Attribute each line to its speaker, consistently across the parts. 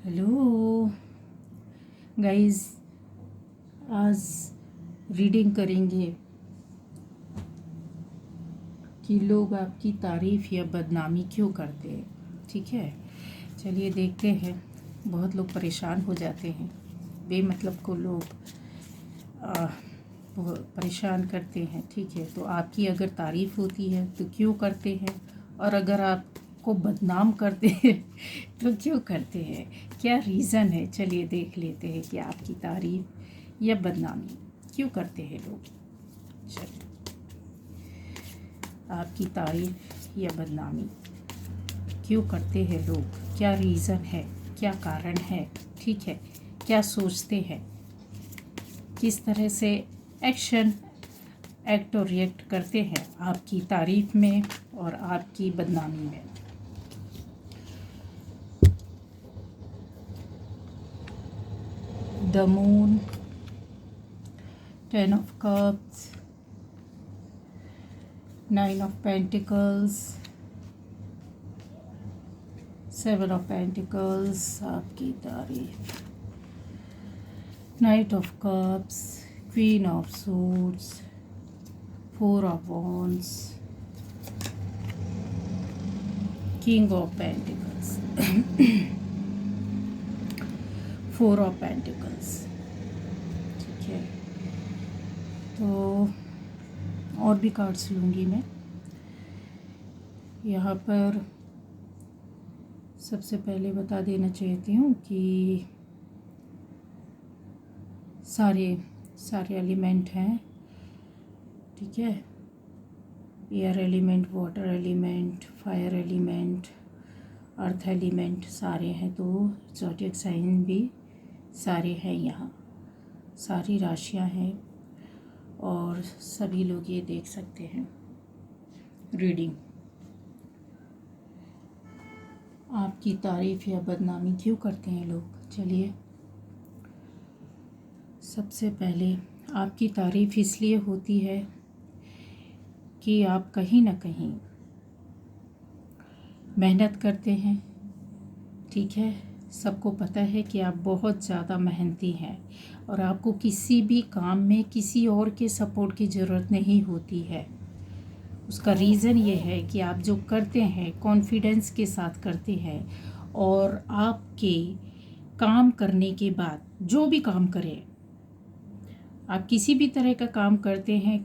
Speaker 1: Hello guys, आज reading करेंगे कि लोग आपकी तारीफ़ या बदनामी क्यों करते हैं। ठीक है, चलिए देखते हैं। बहुत लोग परेशान हो जाते हैं, बेमतलब को लोग परेशान करते हैं। ठीक है, तो आपकी अगर तारीफ़ होती है तो क्यों करते हैं, और अगर आपको बदनाम करते हैं तो क्यों करते हैं, क्या रीज़न है। चलिए देख लेते हैं कि आपकी तारीफ़ या बदनामी क्यों करते हैं लोग। चलिए, आपकी तारीफ़ या बदनामी क्यों करते हैं लोग, क्या रीज़न है, क्या कारण है। ठीक है, क्या सोचते हैं, किस तरह से एक्ट और रिएक्ट करते हैं आपकी तारीफ़ में और आपकी बदनामी में। The moon, 10 of cups, 9 of pentacles, 7 of pentacles, आपकी तारीफ, night of cups, queen of suits, 4 of wands, king of pentacles, 4 of pentacles. ठीक है, तो और भी कार्ड्स लूँगी मैं। यहाँ पर सबसे पहले बता देना चाहती हूँ कि सारे एलिमेंट हैं। ठीक है, air element, water element, fire element, earth element सारे हैं। तो ज़ोडिएक साइन भी सारे हैं, यहाँ सारी राशियाँ हैं और सभी लोग ये देख सकते हैं रीडिंग। आपकी तारीफ़ या बदनामी क्यों करते हैं लोग। चलिए, सबसे पहले आपकी तारीफ़ इसलिए होती है कि आप कहीं ना कहीं मेहनत करते हैं। ठीक है, सबको पता है कि आप बहुत ज़्यादा मेहनती हैं और आपको किसी भी काम में किसी और के सपोर्ट की ज़रूरत नहीं होती है। उसका रीज़न ये है कि आप जो करते हैं कॉन्फिडेंस के साथ करते हैं, और आपके काम करने के बाद जो भी काम करें, आप किसी भी तरह का काम करते हैं,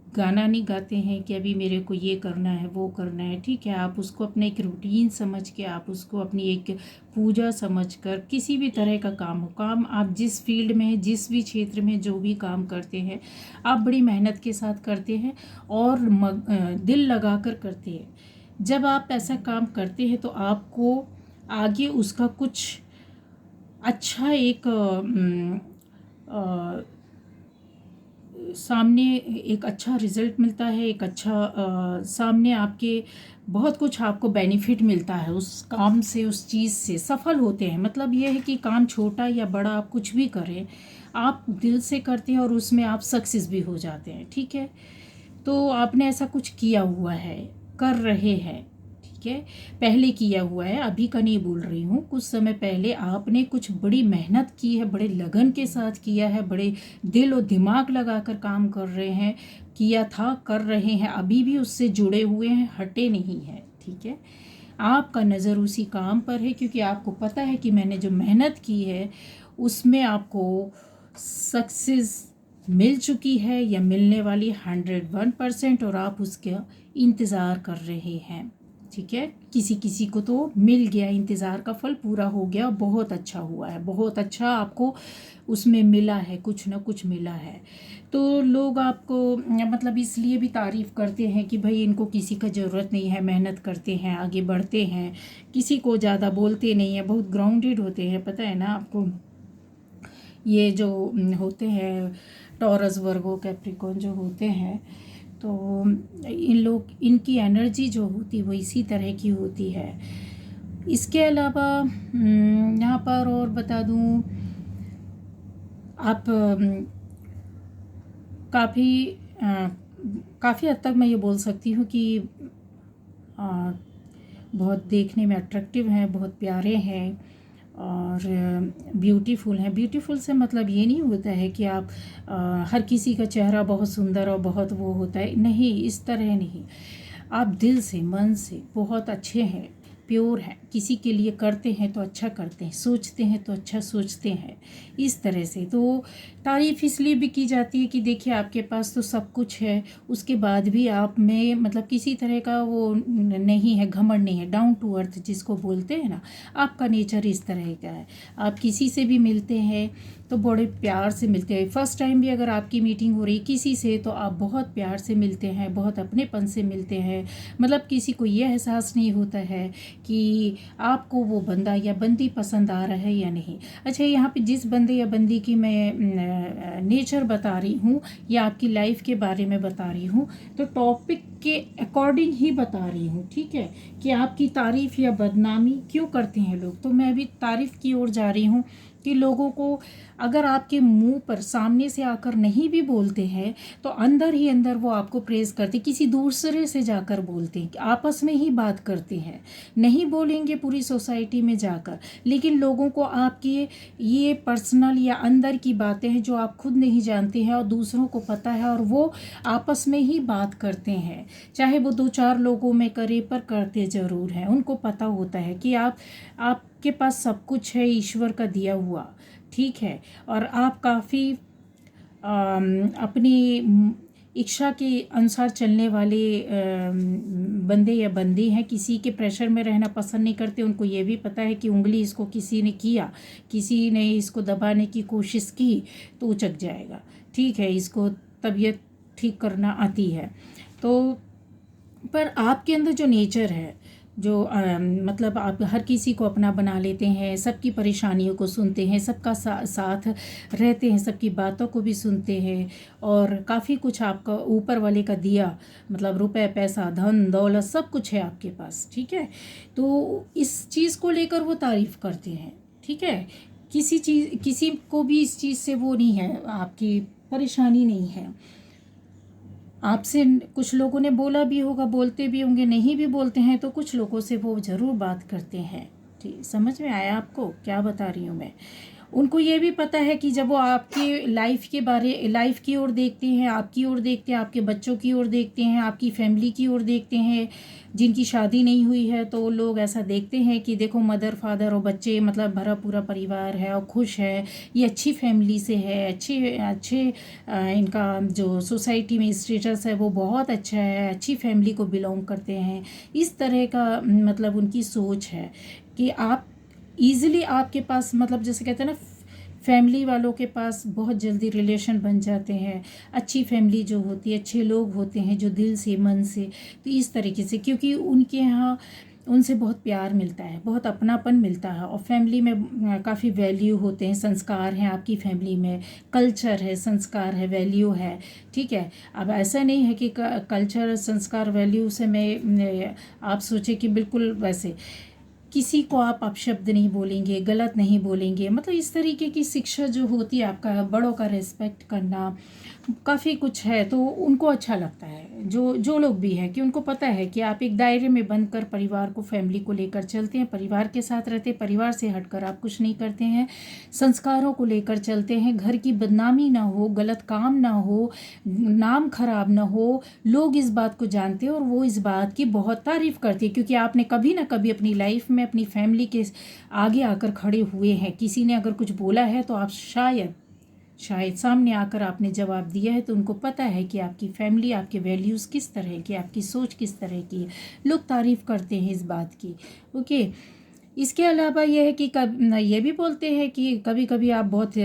Speaker 1: गाना नहीं गाते हैं कि अभी मेरे को ये करना है वो करना है। ठीक है, आप उसको अपने एक रूटीन समझ के, आप उसको अपनी एक पूजा समझकर, किसी भी तरह का काम हो, काम आप जिस फील्ड में, जिस भी क्षेत्र में जो भी काम करते हैं, आप बड़ी मेहनत के साथ करते हैं और दिल लगा कर करते हैं। जब आप ऐसा काम करते हैं तो आपको आगे उसका कुछ अच्छा एक सामने एक अच्छा रिज़ल्ट मिलता है, एक अच्छा सामने आपके बहुत कुछ आपको बेनिफिट मिलता है उस काम से, उस चीज़ से सफल होते हैं। मतलब ये है कि काम छोटा या बड़ा आप कुछ भी करें, आप दिल से करते हैं और उसमें आप सक्सेस भी हो जाते हैं। ठीक है, तो आपने ऐसा कुछ किया हुआ है, कर रहे हैं। ठीक है, पहले किया हुआ है, अभी का नहीं बोल रही हूँ। कुछ समय पहले आपने कुछ बड़ी मेहनत की है, बड़े लगन के साथ किया है, बड़े दिल और दिमाग लगाकर काम कर रहे हैं, किया था, कर रहे हैं, अभी भी उससे जुड़े हुए हैं, हटे नहीं हैं। ठीक है, आपका नज़र उसी काम पर है क्योंकि आपको पता है कि मैंने जो मेहनत की है उसमें आपको सक्सेस मिल चुकी है या मिलने वाली 101%, और आप उसका इंतज़ार कर रहे हैं। ठीक है, किसी किसी को तो मिल गया, इंतज़ार का फल पूरा हो गया, बहुत अच्छा हुआ है, बहुत अच्छा आपको उसमें मिला है, कुछ ना कुछ मिला है। तो लोग आपको मतलब इसलिए भी तारीफ़ करते हैं कि भाई इनको किसी का ज़रूरत नहीं है, मेहनत करते हैं, आगे बढ़ते हैं, किसी को ज़्यादा बोलते नहीं हैं, बहुत ग्राउंडेड होते हैं। पता है ना आपको, ये जो होते हैं टॉरस, वर्गो, कैप्रिकॉर्न जो होते हैं, तो इन लोग, इनकी एनर्जी जो होती है वो इसी तरह की होती है। इसके अलावा यहाँ पर और बता दूँ, आप काफ़ी हद तक मैं ये बोल सकती हूँ कि बहुत देखने में अट्रैक्टिव हैं, बहुत प्यारे हैं, और ब्यूटीफुल हैं। ब्यूटीफुल से मतलब ये नहीं होता है कि आप हर किसी का चेहरा बहुत सुंदर और बहुत वो होता है, नहीं, इस तरह नहीं। आप दिल से, मन से बहुत अच्छे हैं, प्योर हैं, किसी के लिए करते हैं तो अच्छा करते हैं, सोचते हैं तो अच्छा सोचते हैं, इस तरह से। तो तारीफ़ इसलिए भी की जाती है कि देखिए आपके पास तो सब कुछ है, उसके बाद भी आप में मतलब किसी तरह का वो नहीं है, घमंड नहीं है, डाउन टू अर्थ जिसको बोलते हैं ना, आपका नेचर इस तरह का है। आप किसी से भी मिलते हैं तो बड़े प्यार से मिलते हैं। फर्स्ट टाइम भी अगर आपकी मीटिंग हो रही किसी से तो आप बहुत प्यार से मिलते हैं, बहुत अपनेपन से मिलते हैं। मतलब किसी को ये एहसास नहीं होता है कि आपको वो बंदा या बंदी पसंद आ रहा है या नहीं। अच्छा, यहाँ पे जिस बंदे या बंदी की मैं नेचर बता रही हूँ या आपकी लाइफ के बारे में बता रही हूँ, तो टॉपिक के अकॉर्डिंग ही बता रही हूँ, ठीक है, कि आपकी तारीफ़ या बदनामी क्यों करते हैं लोग। तो मैं भी तारीफ़ की ओर जा रही हूँ कि लोगों को अगर आपके मुंह पर सामने से आकर नहीं भी बोलते हैं तो अंदर ही अंदर वो आपको प्रेज़ करते, किसी दूसरे से जाकर बोलते हैं, आपस में ही बात करते हैं, नहीं बोलेंगे पूरी सोसाइटी में जाकर, लेकिन लोगों को आपकी ये पर्सनल या अंदर की बातें हैं जो आप खुद नहीं जानते हैं और दूसरों को पता है, और वो आपस में ही बात करते हैं, चाहे वो 2-4 लोगों में करे पर करते ज़रूर हैं। उनको पता होता है कि आपके पास सब कुछ है ईश्वर का दिया हुआ, ठीक है, और आप काफ़ी अपनी इच्छा के अनुसार चलने वाले बंदे या बंदी हैं, किसी के प्रेशर में रहना पसंद नहीं करते। उनको ये भी पता है कि उंगली इसको किसी ने किया, किसी ने इसको दबाने की कोशिश की तो उचक जाएगा, ठीक है, इसको तबीयत ठीक करना आती है। तो पर आपके अंदर जो नेचर है, जो मतलब आप हर किसी को अपना बना लेते हैं, सबकी परेशानियों को सुनते हैं, सबका साथ रहते हैं, सबकी बातों को भी सुनते हैं, और काफ़ी कुछ आपका ऊपर वाले का दिया, मतलब रुपए पैसा धन दौलत सब कुछ है आपके पास, ठीक है। तो इस चीज़ को लेकर वो तारीफ़ करते हैं, ठीक है। किसी को भी इस चीज़ से वो नहीं है, आपकी परेशानी नहीं है। आपसे कुछ लोगों ने बोला भी होगा, बोलते भी होंगे, नहीं भी बोलते हैं तो कुछ लोगों से वो ज़रूर बात करते हैं। ठीक, समझ में आया आपको क्या बता रही हूँ मैं। उनको ये भी पता है कि जब वो आपके लाइफ की ओर देखते हैं, आपकी ओर देखते हैं, आपके बच्चों की ओर देखते हैं, आपकी फैमिली की ओर देखते हैं, जिनकी शादी नहीं हुई है, तो लोग ऐसा देखते हैं कि देखो मदर फादर और बच्चे, मतलब भरा पूरा परिवार है और खुश है, ये अच्छी फैमिली से है, अच्छे अच्छे इनका जो सोसाइटी में स्टेटस है वो बहुत अच्छा है, अच्छी फैमिली को बिलोंग करते हैं, इस तरह का मतलब उनकी सोच है कि आप ईज़िली आपके पास, मतलब जैसे कहते हैं ना, फैमिली वालों के पास बहुत जल्दी रिलेशन बन जाते हैं, अच्छी फैमिली जो होती है, अच्छे लोग होते हैं जो दिल से मन से, तो इस तरीके से, क्योंकि उनके यहाँ उनसे बहुत प्यार मिलता है, बहुत अपनापन मिलता है, और फैमिली में काफ़ी वैल्यू होते हैं, संस्कार हैं आपकी फैमिली में, कल्चर है, संस्कार है, वैल्यू है, ठीक है। अब ऐसा नहीं है कि कल्चर संस्कार वैल्यू से मैं आप सोचे कि बिल्कुल वैसे किसी को आप अपशब्द नहीं बोलेंगे, गलत नहीं बोलेंगे, मतलब इस तरीके की शिक्षा जो होती है, आपका बड़ों का रिस्पेक्ट करना, काफ़ी कुछ है, तो उनको अच्छा लगता है, जो लोग भी हैं, कि उनको पता है कि आप एक दायरे में बंद कर परिवार को, फैमिली को लेकर चलते हैं, परिवार के साथ रहते हैं, परिवार से हटकर आप कुछ नहीं करते हैं, संस्कारों को लेकर चलते हैं, घर की बदनामी ना हो, गलत काम ना हो, नाम खराब ना हो, लोग इस बात को जानते हैं और वो इस बात की बहुत तारीफ़ करते हैं, क्योंकि आपने कभी ना कभी अपनी लाइफ में अपनी फैमिली के आगे आकर खड़े हुए हैं। किसी ने अगर कुछ बोला है तो आप शायद सामने आकर आपने जवाब दिया है, तो उनको पता है कि आपकी फैमिली, आपके वैल्यूज़ किस तरह की, आपकी सोच किस तरह की है, लोग तारीफ़ करते हैं इस बात की, ओके। इसके अलावा यह है कि ये भी बोलते हैं कि कभी कभी आप बहुत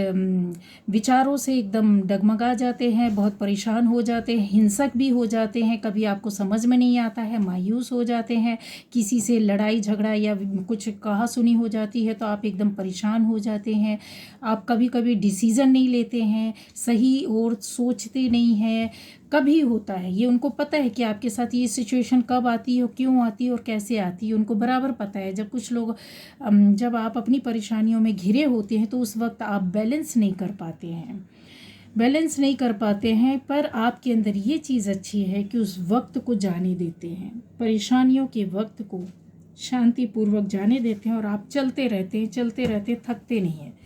Speaker 1: विचारों से एकदम डगमगा जाते हैं, बहुत परेशान हो जाते हैं, हिंसक भी हो जाते हैं, कभी आपको समझ में नहीं आता है, मायूस हो जाते हैं, किसी से लड़ाई झगड़ा या कुछ कहा सुनी हो जाती है तो आप एकदम परेशान हो जाते हैं, आप कभी कभी डिसीज़न नहीं लेते हैं, सही और सोचते नहीं हैं, कभी होता है ये, उनको पता है कि आपके साथ ये सिचुएशन कब आती है, क्यों आती है और कैसे आती है, उनको बराबर पता है। जब कुछ लोग जब आप अपनी परेशानियों में घिरे होते हैं तो उस वक्त आप बैलेंस नहीं कर पाते हैं, पर आपके अंदर ये चीज़ अच्छी है कि उस वक्त को जाने देते हैं, परेशानियों के वक्त को शांतिपूर्वक जाने देते हैं और आप चलते रहते हैं, थकते नहीं हैं।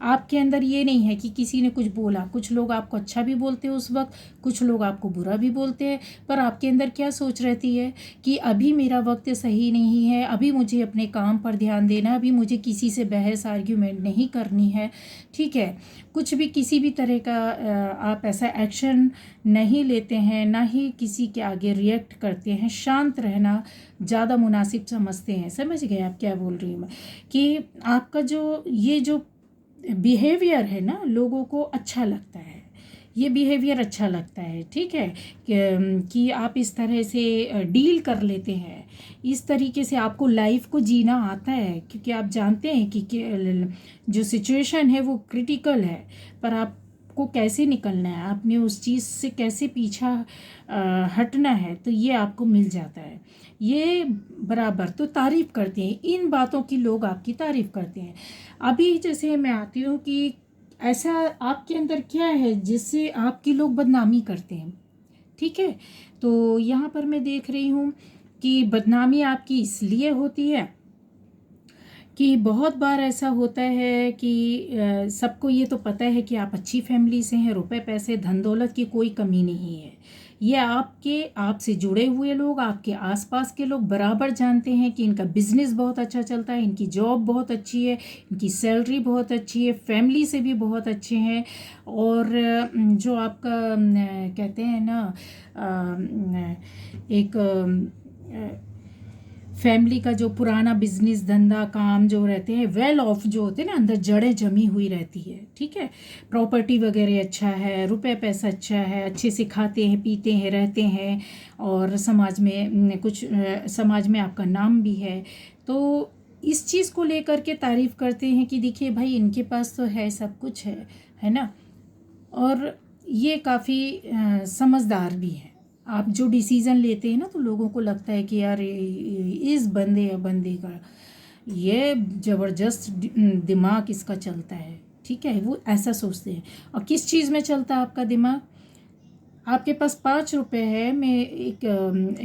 Speaker 1: आपके अंदर ये नहीं है कि किसी ने कुछ बोला, कुछ लोग आपको अच्छा भी बोलते हैं उस वक्त, कुछ लोग आपको बुरा भी बोलते हैं, पर आपके अंदर क्या सोच रहती है कि अभी मेरा वक्त सही नहीं है, अभी मुझे अपने काम पर ध्यान देना, अभी मुझे किसी से बहस आर्ग्यूमेंट नहीं करनी है। ठीक है, कुछ भी किसी भी तरह का आप ऐसा एक्शन नहीं लेते हैं, ना ही किसी के आगे रिएक्ट करते हैं। शांत रहना ज़्यादा मुनासिब समझते हैं। समझ गए आप क्या बोल रही हूँ मैं? कि आपका जो ये जो बिहेवियर है ना, लोगों को अच्छा लगता है, ये बिहेवियर अच्छा लगता है। ठीक है, कि आप इस तरह से डील कर लेते हैं, इस तरीके से आपको लाइफ को जीना आता है, क्योंकि आप जानते हैं कि जो सिचुएशन है वो क्रिटिकल है, पर आपको कैसे निकलना है, आपने उस चीज़ से कैसे पीछा हटना है, तो ये आपको मिल जाता है। ये बराबर तो तारीफ़ करते हैं, इन बातों की लोग आपकी तारीफ़ करते हैं। अभी जैसे मैं आती हूँ कि ऐसा आपके अंदर क्या है जिससे आपकी लोग बदनामी करते हैं। ठीक है, तो यहाँ पर मैं देख रही हूँ कि बदनामी आपकी इसलिए होती है कि बहुत बार ऐसा होता है कि सबको ये तो पता है कि आप अच्छी फैमिली से हैं, रुपए पैसे धन दौलत की कोई कमी नहीं है। ये आपसे जुड़े हुए लोग, आपके आसपास के लोग बराबर जानते हैं कि इनका बिजनेस बहुत अच्छा चलता है, इनकी जॉब बहुत अच्छी है, इनकी सैलरी बहुत अच्छी है, फैमिली से भी बहुत अच्छे हैं। और जो आपका कहते हैं ना, एक फैमिली का जो पुराना बिजनेस धंधा काम जो रहते हैं, वेल ऑफ जो होते हैं ना, अंदर जड़ें जमी हुई रहती है। ठीक है, प्रॉपर्टी वगैरह अच्छा है, रुपए पैसा अच्छा है, अच्छे से खाते हैं पीते हैं रहते हैं, और समाज में कुछ समाज में आपका नाम भी है। तो इस चीज़ को लेकर के तारीफ़ करते हैं कि देखिए भाई इनके पास तो है, सब कुछ है ना। और ये काफ़ी समझदार भी है। आप जो डिसीज़न लेते हैं ना, तो लोगों को लगता है कि यार इस बंदे या बंदी का ये ज़बरदस्त दिमाग इसका चलता है। ठीक है, वो ऐसा सोचते हैं। और किस चीज़ में चलता है आपका दिमाग? आपके पास 5 रुपए है, मैं एक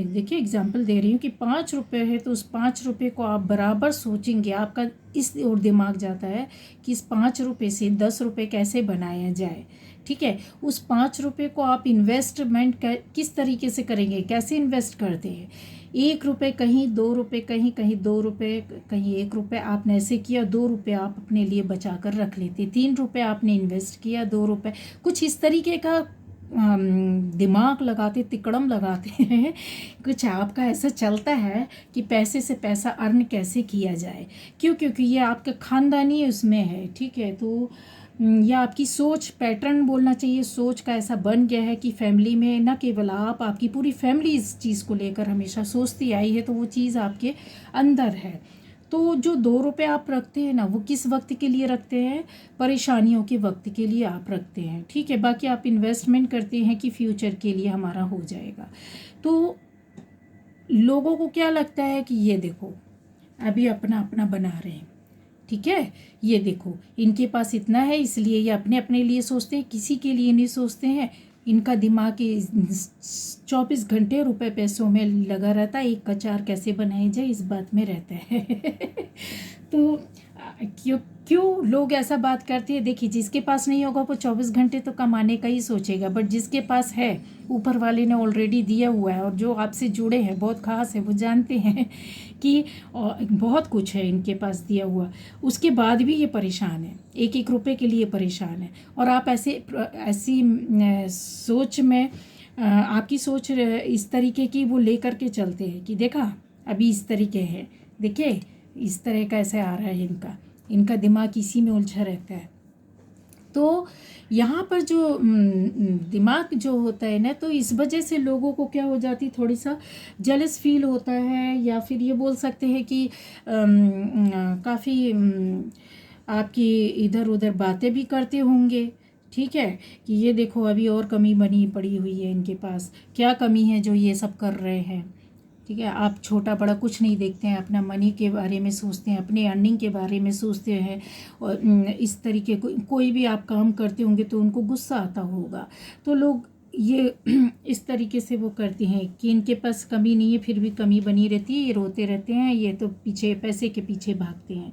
Speaker 1: देखिए एग्जांपल दे रही हूँ कि 5 रुपए है, तो उस 5 रुपए को आप बराबर सोचेंगे, आपका इस और दिमाग जाता है कि इस 5 रुपए से 10 रुपए कैसे बनाया जाए। ठीक है, उस 5 रुपए को आप इन्वेस्टमेंट किस तरीके से करेंगे, कैसे इन्वेस्ट करते हैं? 1 रुपये कहीं, 2 रुपये कहीं, कहीं 2 रुपये कहीं 1 रुपये आपने ऐसे किया, 2 रुपये आप अपने लिए बचा कर रख लेते, 3 रुपये आपने इन्वेस्ट किया, 2 रुपये, कुछ इस तरीके का दिमाग लगाते, तिकड़म लगाते हैं। कुछ आपका ऐसा चलता है कि पैसे से पैसा अर्न कैसे किया जाए। क्यों? क्योंकि ये आपका ख़ानदानी उसमें है। ठीक है, तो या आपकी सोच पैटर्न बोलना चाहिए, सोच का ऐसा बन गया है कि फैमिली में न केवल आप, आपकी पूरी फैमिली इस चीज़ को लेकर हमेशा सोचती आई है, तो वो चीज़ आपके अंदर है। तो जो 2 रुपये आप रखते हैं ना, वो किस वक्त के लिए रखते हैं? परेशानियों के वक्त के लिए आप रखते हैं। ठीक है, बाकी आप इन्वेस्टमेंट करते हैं कि फ्यूचर के लिए हमारा हो जाएगा। तो लोगों को क्या लगता है कि ये देखो अभी अपना अपना बना रहे हैं। ठीक है, ये देखो इनके पास इतना है, इसलिए ये अपने अपने लिए सोचते हैं, किसी के लिए नहीं सोचते हैं। इनका दिमाग 24 घंटे रुपए पैसों में लगा रहता है, एक का चार कैसे बनाई जाए इस बात में रहता है। तो क्यों क्यों लोग ऐसा बात करते हैं? देखिए, जिसके पास नहीं होगा वो 24 घंटे तो कमाने का ही सोचेगा, बट जिसके पास है, ऊपर वाले ने ऑलरेडी दिया हुआ है, और जो आपसे जुड़े हैं बहुत ख़ास है, वो जानते हैं कि बहुत कुछ है इनके पास दिया हुआ, उसके बाद भी ये परेशान है, एक एक रुपए के लिए परेशान है। और आप ऐसी सोच में आपकी सोच इस तरीके की वो लेकर के चलते हैं कि देखा अभी इस तरीके है, देखिए इस तरह का ऐसे आ रहा है, इनका दिमाग इसी में उलझा रहता है। तो यहाँ पर जो दिमाग जो होता है ना, तो इस वजह से लोगों को क्या हो जाती, थोड़ी सा जेलस फील होता है, या फिर ये बोल सकते हैं कि काफ़ी आपकी इधर उधर बातें भी करते होंगे। ठीक है, कि ये देखो अभी और कमी बनी पड़ी हुई है इनके पास, क्या कमी है जो ये सब कर रहे हैं। ठीक है, आप छोटा बड़ा कुछ नहीं देखते हैं, अपना मनी के बारे में सोचते हैं, अपने अर्निंग के बारे में सोचते हैं। और इस तरीके कोई भी आप काम करते होंगे तो उनको गुस्सा आता होगा। तो लोग ये इस तरीके से वो करती हैं कि इनके पास कमी नहीं है फिर भी कमी बनी रहती है, ये रोते रहते हैं, ये तो पीछे पैसे के पीछे भागते हैं।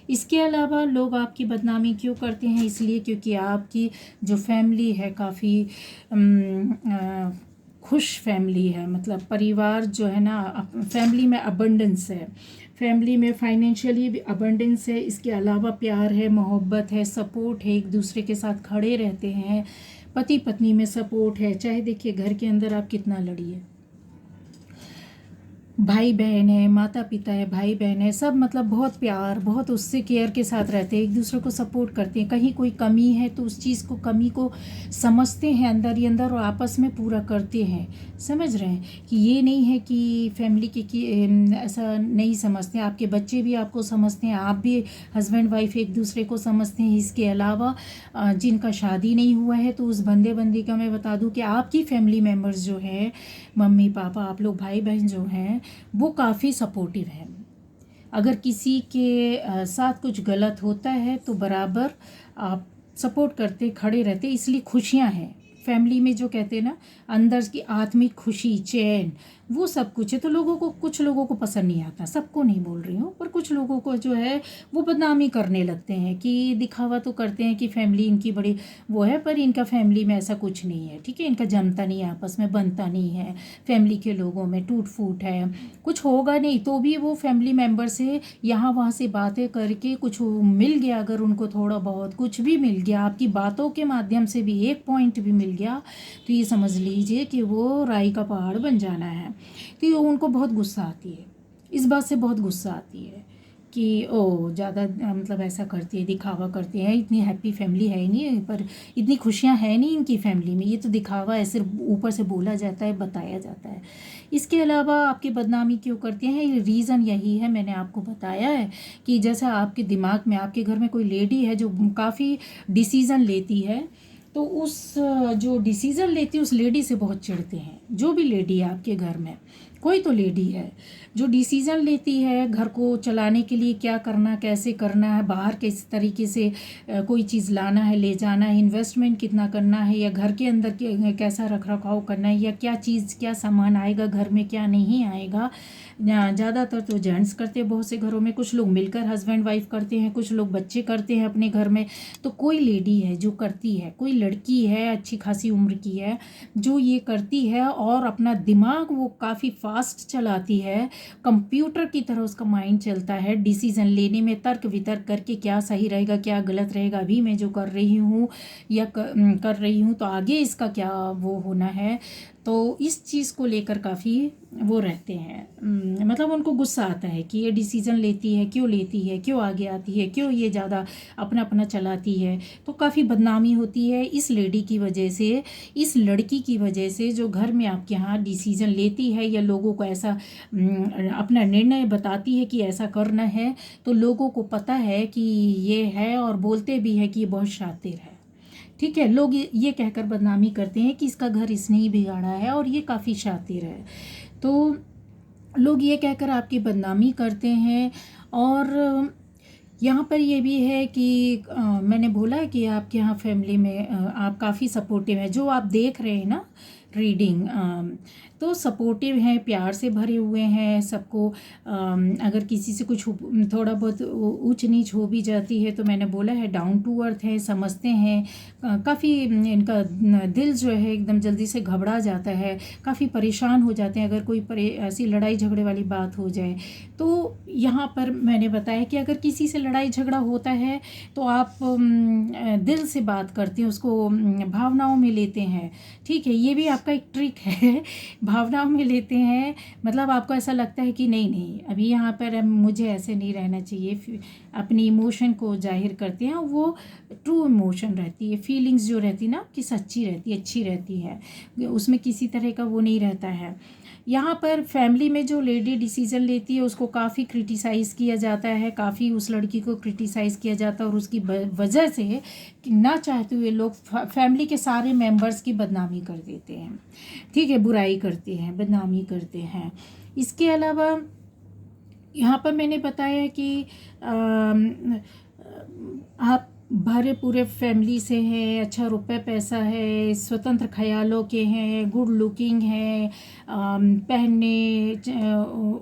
Speaker 1: इसके अलावा लोग आपकी बदनामी क्यों करते हैं? इसलिए क्योंकि आपकी जो फैमिली है काफ़ी खुश फैमिली है, मतलब परिवार जो है ना, फैमिली में अबंडेंस है, फैमिली में फाइनेंशियली भी अबंडेंस है, इसके अलावा प्यार है, मोहब्बत है, सपोर्ट है, एक दूसरे के साथ खड़े रहते हैं, पति पत्नी में सपोर्ट है। चाहे देखिए घर के अंदर आप कितना लड़िए, भाई बहन है, माता पिता है, भाई बहन है, सब मतलब बहुत प्यार, बहुत उससे केयर के साथ रहते हैं, एक दूसरे को सपोर्ट करते हैं। कहीं कोई कमी है तो उस चीज़ को, कमी को समझते हैं अंदर ही अंदर और आपस में पूरा करते हैं। समझ रहे हैं कि ये नहीं है कि फैमिली की ऐसा नहीं समझते हैं, आपके बच्चे भी आपको समझते हैं, आप भी हस्बैंड वाइफ एक दूसरे को समझते हैं। इसके अलावा जिनका शादी नहीं हुआ है तो उस बंदी का मैं बता दूं कि आपकी फैमिली मेम्बर्स जो है, मम्मी पापा, आप लोग भाई बहन जो हैं, वो काफ़ी सपोर्टिव है। अगर किसी के साथ कुछ गलत होता है तो बराबर आप सपोर्ट करते, खड़े रहते, इसलिए खुशियां हैं फैमिली में। जो कहते हैं ना, अंदर की आत्मिक खुशी, चैन, वो सब कुछ है। तो लोगों को, कुछ लोगों को पसंद नहीं आता, सबको नहीं बोल रही हूँ, पर कुछ लोगों को जो है वो बदनामी करने लगते हैं कि दिखावा तो करते हैं कि फैमिली इनकी बड़ी वो है, पर इनका फैमिली में ऐसा कुछ नहीं है। ठीक है, इनका जमता नहीं है, आपस में बनता नहीं है, फैमिली के लोगों में टूट फूट है, कुछ होगा नहीं तो भी वो फैमिली मेम्बर से यहाँ वहाँ से बातें करके कुछ मिल गया, अगर उनको थोड़ा बहुत कुछ भी मिल गया, आपकी बातों के माध्यम से भी एक पॉइंट भी मिल गया, तो ये समझ लीजिए कि वो राई का पहाड़ बन जाना है। तो ये उनको बहुत गुस्सा आती है, इस बात से बहुत गुस्सा आती है कि ओ ज़्यादा मतलब ऐसा करती है, दिखावा करते हैं, इतनी हैप्पी फैमिली है नहीं, पर इतनी खुशियां है नहीं इनकी फैमिली में, ये तो दिखावा है, सिर्फ ऊपर से बोला जाता है, बताया जाता है। इसके अलावा आपकी बदनामी क्यों करते हैं? रीज़न यही है, मैंने आपको बताया है कि जैसा आपके दिमाग में, आपके घर में कोई लेडी है जो काफ़ी डिसीज़न लेती है, तो उस जो डिसीज़न लेती है उस लेडी से बहुत चिढ़ते हैं। जो भी लेडी है आपके घर में, कोई तो लेडी है जो डिसीज़न लेती है घर को चलाने के लिए, क्या करना, कैसे करना है, बाहर किस तरीके से कोई चीज़ लाना है, ले जाना है, इन्वेस्टमेंट कितना करना है, या घर के अंदर कैसा रख रखाव करना है, या क्या चीज़, क्या सामान आएगा घर में, क्या नहीं आएगा। ज़्यादातर तो जेंट्स करते हैं बहुत से घरों में, कुछ लोग मिलकर हस्बैंड वाइफ करते हैं, कुछ लोग बच्चे करते हैं अपने घर में। तो कोई लेडी है जो करती है, कोई लड़की है अच्छी खासी उम्र की है जो ये करती है, और अपना दिमाग वो काफ़ी फास्ट चलाती है, कंप्यूटर की तरह उसका माइंड चलता है, डिसीजन लेने में तर्क वितर्क करके क्या सही रहेगा, क्या गलत रहेगा, अभी मैं जो कर रही हूँ या कर रही हूँ तो आगे इसका क्या वो होना है। तो इस चीज़ को लेकर काफ़ी वो रहते हैं, मतलब उनको गुस्सा आता है कि ये डिसीज़न लेती है, क्यों लेती है, क्यों आगे आती है, क्यों ये ज़्यादा अपना अपना चलाती है। तो काफ़ी बदनामी होती है इस लेडी की वजह से, इस लड़की की वजह से जो घर में आपके यहाँ डिसीज़न लेती है या लोगों को ऐसा अपना निर्णय बताती है कि ऐसा करना है, तो लोगों को पता है कि ये है और बोलते भी है कि ये बहुत शातिर है। ठीक है, लोग ये कहकर बदनामी करते हैं कि इसका घर इसने ही बिगाड़ा है और ये काफ़ी शातिर है। तो लोग ये कहकर आपकी बदनामी करते हैं। और यहाँ पर ये भी है कि मैंने बोला है कि आपके यहाँ फैमिली में आप काफ़ी सपोर्टिव हैं, जो आप देख रहे हैं ना रीडिंग, तो सपोर्टिव हैं, प्यार से भरे हुए हैं सबको। अगर किसी से कुछ थोड़ा बहुत ऊंच नीच हो भी जाती है तो मैंने बोला है डाउन टू अर्थ है, समझते हैं। काफ़ी इनका दिल जो है एकदम जल्दी से घबरा जाता है, काफ़ी परेशान हो जाते हैं अगर कोई ऐसी लड़ाई झगड़े वाली बात हो जाए। तो यहाँ पर मैंने बताया कि अगर किसी से लड़ाई झगड़ा होता है तो आप दिल से बात करते हैं, उसको भावनाओं में लेते हैं। ठीक है, ये भी आपका एक ट्रिक है, भावनाओं में लेते हैं, मतलब आपको ऐसा लगता है कि नहीं नहीं अभी यहाँ पर मुझे ऐसे नहीं रहना चाहिए, अपनी इमोशन को जाहिर करते हैं। वो ट्रू इमोशन रहती है, फीलिंग्स जो रहती है ना कि सच्ची रहती है, अच्छी रहती है, उसमें किसी तरह का वो नहीं रहता है। यहाँ पर फैमिली में जो लेडी डिसीज़न लेती है उसको काफ़ी क्रिटिसाइज़ किया जाता है, काफ़ी उस लड़की को क्रिटिसाइज़ किया जाता है, और उसकी वजह से ना चाहते हुए लोग फैमिली के सारे मेंबर्स की बदनामी कर देते हैं। ठीक है, बुराई करते हैं, बदनामी करते हैं। इसके अलावा यहाँ पर मैंने बताया कि आप भरे पूरे फैमिली से हैं, अच्छा रुपए पैसा है, स्वतंत्र ख्यालों के हैं, गुड लुकिंग हैं, पहनने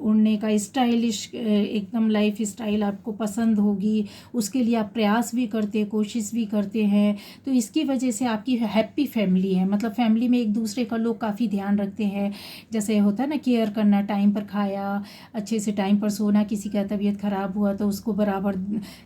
Speaker 1: ओढ़ने का स्टाइलिश एकदम लाइफ स्टाइल आपको पसंद होगी, उसके लिए आप प्रयास भी करते, कोशिश भी करते हैं। तो इसकी वजह से आपकी हैप्पी फैमिली है, मतलब फैमिली में एक दूसरे का लोग काफ़ी ध्यान रखते हैं। जैसे होता है ना, केयर करना, टाइम पर खाया, अच्छे से टाइम पर सोना, किसी का तबीयत ख़राब हुआ तो उसको बराबर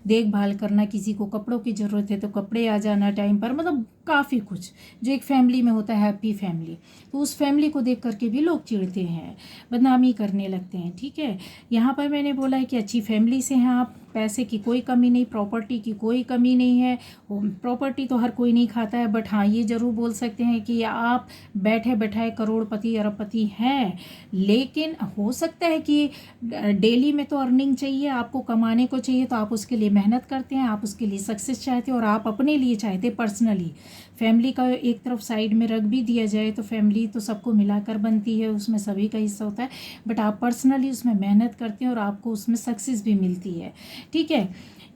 Speaker 1: देखभाल करना, किसी को कपड़ों की ज़रूरत है तो कपड़े आ जाना टाइम पर, मतलब काफ़ी कुछ जो एक फैमिली में होता है, हैप्पी फैमिली। तो उस फैमिली को देख करके भी लोग चिढ़ते हैं, बदनामी करने लगते हैं। ठीक है, यहाँ पर मैंने बोला है कि अच्छी फैमिली से हैं आप, पैसे की कोई कमी नहीं, प्रॉपर्टी की कोई कमी नहीं है। प्रॉपर्टी तो हर कोई नहीं खाता है, बट हाँ ये ज़रूर बोल सकते हैं कि आप बैठे बैठाए करोड़पति अरबपति हैं, लेकिन हो सकता है कि डेली में तो अर्निंग चाहिए आपको, कमाने को चाहिए, तो आप उसके लिए मेहनत करते हैं, आप उसके लिए सक्सेस चाहते हैं, और आप अपने लिए चाहते हैं पर्सनली। फैमिली का एक तरफ साइड में रख भी दिया जाए तो फैमिली तो सबको मिलाकर बनती है, उसमें सभी का हिस्सा होता है, बट आप पर्सनली उसमें मेहनत करते हैं और आपको उसमें सक्सेस भी मिलती है। ठीक है,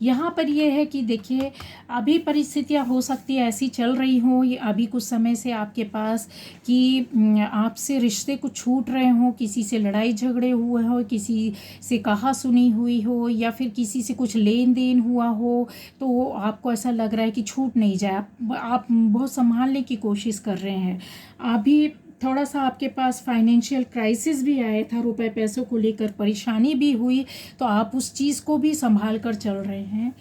Speaker 1: यहाँ पर ये है कि देखिए, अभी परिस्थितियाँ हो सकती है ऐसी चल रही हों, ये अभी कुछ समय से आपके पास कि आपसे रिश्ते कुछ छूट रहे हों, किसी से लड़ाई झगड़े हुए हो, किसी से कहा सुनी हुई हो, या फिर किसी से कुछ लेन देन हुआ हो, तो आपको ऐसा लग रहा है कि छूट नहीं जाए, आप बहुत संभालने की कोशिश कर रहे हैं। अभी थोड़ा सा आपके पास फाइनेंशियल क्राइसिस भी आया था, रुपए पैसों को लेकर परेशानी भी हुई, तो आप उस चीज़ को भी संभाल कर चल रहे हैं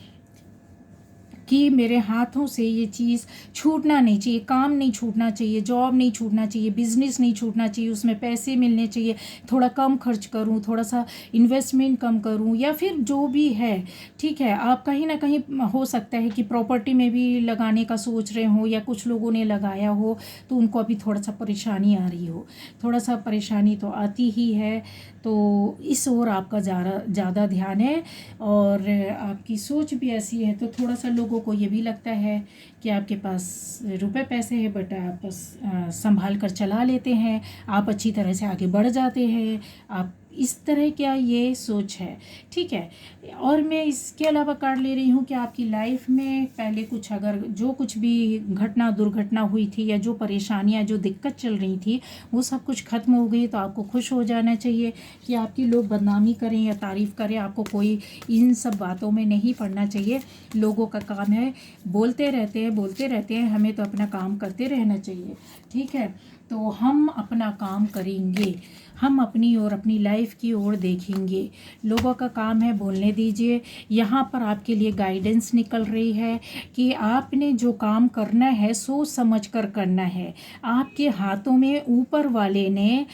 Speaker 1: कि मेरे हाथों से ये चीज़ छूटना नहीं चाहिए, काम नहीं छूटना चाहिए, जॉब नहीं छूटना चाहिए, बिजनेस नहीं छूटना चाहिए, उसमें पैसे मिलने चाहिए, थोड़ा कम खर्च करूं, थोड़ा सा इन्वेस्टमेंट कम करूं, या फिर जो भी है। ठीक है, आप कहीं ना कहीं हो सकता है कि प्रॉपर्टी में भी लगाने का सोच रहे हो, या कुछ लोगों ने लगाया हो तो उनको अभी थोड़ा सा परेशानी आ रही हो, थोड़ा सा परेशानी तो आती ही है। तो इस ओर आपका ज़्यादा ध्यान है, और आपकी सोच भी ऐसी है, तो थोड़ा सा लोगों को ये भी लगता है कि आपके पास रुपए पैसे हैं, बट आप बस संभाल कर चला लेते हैं, आप अच्छी तरह से आगे बढ़ जाते हैं, आप इस तरह क्या ये सोच है। ठीक है, और मैं इसके अलावा कार्ड ले रही हूँ कि आपकी लाइफ में पहले कुछ, अगर जो कुछ भी घटना दुर्घटना हुई थी, या जो परेशानियाँ जो दिक्कत चल रही थी, वो सब कुछ ख़त्म हो गई, तो आपको खुश हो जाना चाहिए। कि आपकी लोग बदनामी करें या तारीफ़ करें, आपको कोई इन सब बातों में नहीं पड़ना चाहिए। लोगों का काम है बोलते रहते हैं, हमें तो अपना काम करते रहना चाहिए। ठीक है, तो हम अपना काम करेंगे, हम अपनी और अपनी लाइफ की ओर देखेंगे। लोगों का काम है बोलने दीजिए। यहाँ पर आपके लिए गाइडेंस निकल रही है कि आपने जो काम करना है सोच समझ कर करना है। आपके हाथों में ऊपर वाले ने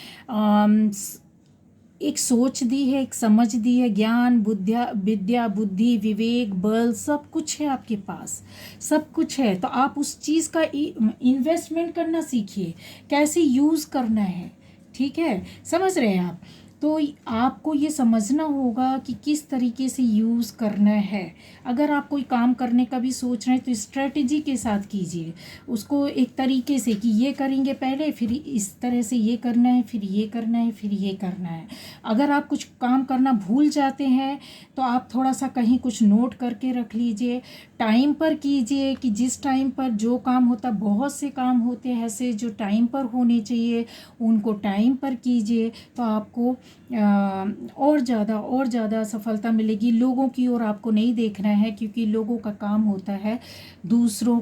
Speaker 1: एक सोच दी है, एक समझ दी है, ज्ञान विद्या बुद्धि विवेक बल सब कुछ है आपके पास, सब कुछ है। तो आप उस चीज़ का इन्वेस्टमेंट करना सीखिए, कैसे यूज़ करना है। ठीक है, समझ रहे हैं आप? तो आपको ये समझना होगा कि किस तरीके से यूज़ करना है। अगर आप कोई काम करने का भी सोच रहे हैं तो स्ट्रेटजी के साथ कीजिए उसको, एक तरीके से कि ये करेंगे पहले, फिर इस तरह से ये करना है, फिर ये करना है, फिर ये करना है। अगर आप कुछ काम करना भूल जाते हैं तो आप थोड़ा सा कहीं कुछ नोट करके रख लीजिए, टाइम पर कीजिए कि जिस टाइम पर जो काम होता, बहुत से काम होते हैं ऐसे जो टाइम पर होने चाहिए, उनको टाइम पर कीजिए, तो आपको और ज़्यादा सफलता मिलेगी। लोगों की ओर आपको नहीं देखना है, क्योंकि लोगों का काम होता है दूसरों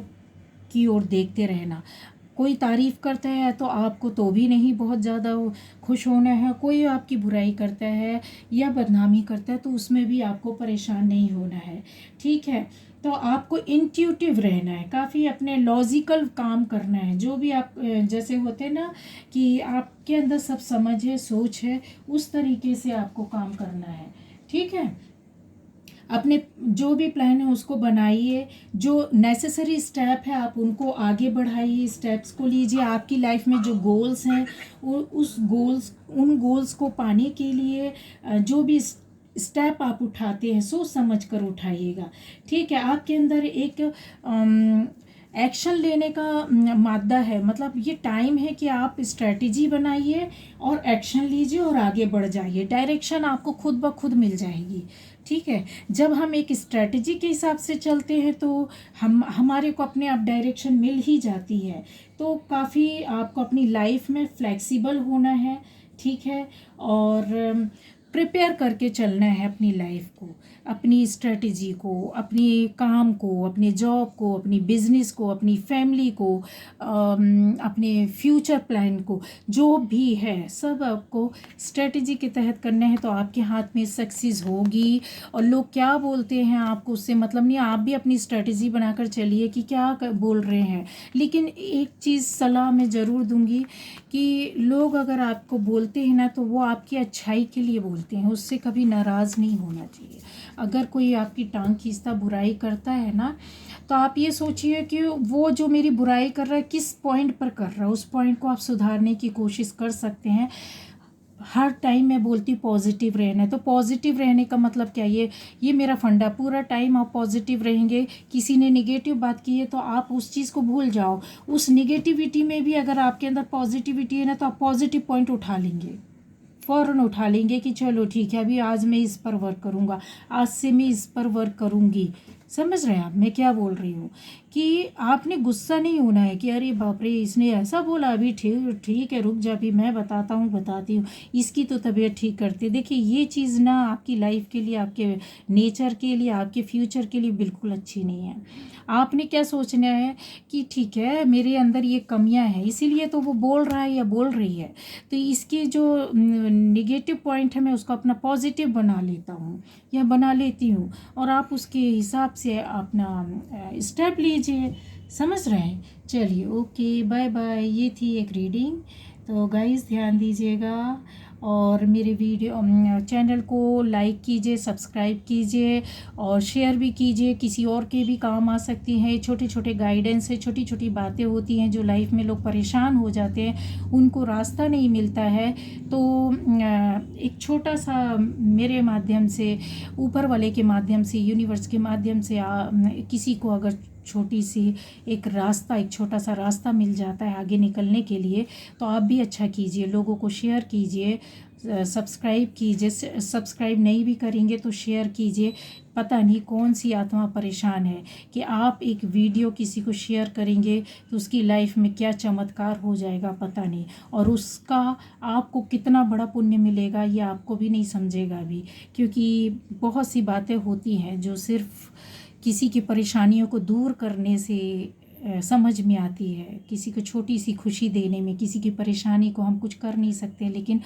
Speaker 1: की ओर देखते रहना। कोई तारीफ़ करता है तो आपको तो भी नहीं बहुत ज़्यादा खुश होना है, कोई आपकी बुराई करता है या बदनामी करता है तो उसमें भी आपको परेशान नहीं होना है। ठीक है, तो आपको इंट्यूटिव रहना है, काफ़ी अपने लॉजिकल काम करना है। जो भी आप जैसे होते हैं ना कि आपके अंदर सब समझ है, सोच है, उस तरीके से आपको काम करना है। ठीक है, अपने जो भी प्लान है उसको बनाइए, जो नेसेसरी स्टेप है आप उनको आगे बढ़ाइए, स्टेप्स को लीजिए। आपकी लाइफ में जो गोल्स हैं उन गोल्स को पाने के लिए जो भी स्टेप आप उठाते हैं सोच समझ कर उठाइएगा। ठीक है, आपके अंदर एक एक्शन लेने का मादा है, मतलब ये टाइम है कि आप स्ट्रेटजी बनाइए और एक्शन लीजिए और आगे बढ़ जाइए। डायरेक्शन आपको खुद ब खुद मिल जाएगी। ठीक है। जब हम एक स्ट्रेटजी के हिसाब से चलते हैं तो हमारे को अपने आप डायरेक्शन मिल ही जाती है। तो काफ़ी आपको अपनी लाइफ में फ्लेक्सिबल होना है, ठीक है, और प्रिपेयर करके चलना है अपनी लाइफ को, अपनी स्ट्रेटजी को, अपनी काम को, अपने जॉब को, अपनी बिजनेस को, अपनी फैमिली को, अपने फ्यूचर प्लान को, जो भी है सब आपको स्ट्रेटजी के तहत करना है। तो आपके हाथ में सक्सेस होगी। और लोग क्या बोलते हैं आपको उससे मतलब नहीं, आप भी अपनी स्ट्रेटजी बनाकर चलिए कि क्या बोल रहे हैं। लेकिन एक चीज़ सलाह मैं ज़रूर दूंगी कि लोग अगर आपको बोलते हैं ना तो वो आपकी अच्छाई के लिए बोलते हैं, उससे कभी नाराज़ नहीं होना चाहिए। अगर कोई आपकी टांग खींचता बुराई करता है ना, तो आप ये सोचिए कि वो जो मेरी बुराई कर रहा है किस पॉइंट पर कर रहा है, उस पॉइंट को आप सुधारने की कोशिश कर सकते हैं। हर टाइम मैं बोलती हूँ पॉजिटिव रहना है। तो पॉजिटिव रहने का मतलब क्या, ये मेरा फंडा, पूरा टाइम आप पॉजिटिव रहेंगे। किसी ने निगेटिव बात की है तो आप उस चीज़ को भूल जाओ। उस निगेटिविटी में भी अगर आपके अंदर पॉजिटिविटी है ना तो आप पॉजिटिव पॉइंट उठा लेंगे, फ़ौरन उठा लेंगे कि चलो ठीक है, अभी आज मैं इस पर वर्क करूँगा, आज से मैं इस पर वर्क करूँगी। समझ रहे हैं आप मैं क्या बोल रही हूँ? कि आपने गुस्सा नहीं होना है कि अरे बाप रे इसने ऐसा बोला, अभी ठीक ठीक है रुक जा, अभी मैं बताती हूँ, इसकी तो तबीयत ठीक करते। देखिए ये चीज़ ना आपकी लाइफ के लिए, आपके नेचर के लिए, आपके फ्यूचर के लिए बिल्कुल अच्छी नहीं है। आपने क्या सोचना है कि ठीक है मेरे अंदर ये कमियां हैं इसीलिए तो वो बोल रहा है या बोल रही है, तो इसके जो निगेटिव पॉइंट है मैं उसको अपना पॉजिटिव बना लेता हूँ या बना लेती हूँ, और आप उसके हिसाब से अपना स्टेप लीजिए। समझ रहे हैं? चलिए ओके, बाय बाय। ये थी एक रीडिंग। तो गाइस ध्यान दीजिएगा और मेरे वीडियो चैनल को लाइक कीजिए, सब्सक्राइब कीजिए और शेयर भी कीजिए, किसी और के भी काम आ सकती हैं। छोटे छोटे गाइडेंस है, छोटी छोटी बातें होती हैं जो लाइफ में लोग परेशान हो जाते हैं, उनको रास्ता नहीं मिलता है। तो एक छोटा सा मेरे माध्यम से, ऊपर वाले के माध्यम से, यूनिवर्स के माध्यम से किसी को अगर छोटी सी एक रास्ता, एक छोटा सा रास्ता मिल जाता है आगे निकलने के लिए, तो आप भी अच्छा कीजिए, लोगों को शेयर कीजिए, सब्सक्राइब कीजिए। सब्सक्राइब नहीं भी करेंगे तो शेयर कीजिए। पता नहीं कौन सी आत्मा परेशान है कि आप एक वीडियो किसी को शेयर करेंगे तो उसकी लाइफ में क्या चमत्कार हो जाएगा पता नहीं, और उसका आपको कितना बड़ा पुण्य मिलेगा ये आपको भी नहीं समझेगा भी। क्योंकि बहुत सी बातें होती हैं जो सिर्फ किसी की परेशानियों को दूर करने से समझ में आती है, किसी को छोटी सी खुशी देने में। किसी की परेशानी को हम कुछ कर नहीं सकते लेकिन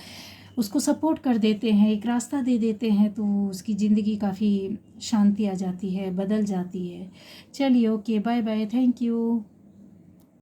Speaker 1: उसको सपोर्ट कर देते हैं, एक रास्ता दे देते हैं, तो उसकी ज़िंदगी काफ़ी शांति आ जाती है, बदल जाती है। चलिए okay, bye bye, thank you.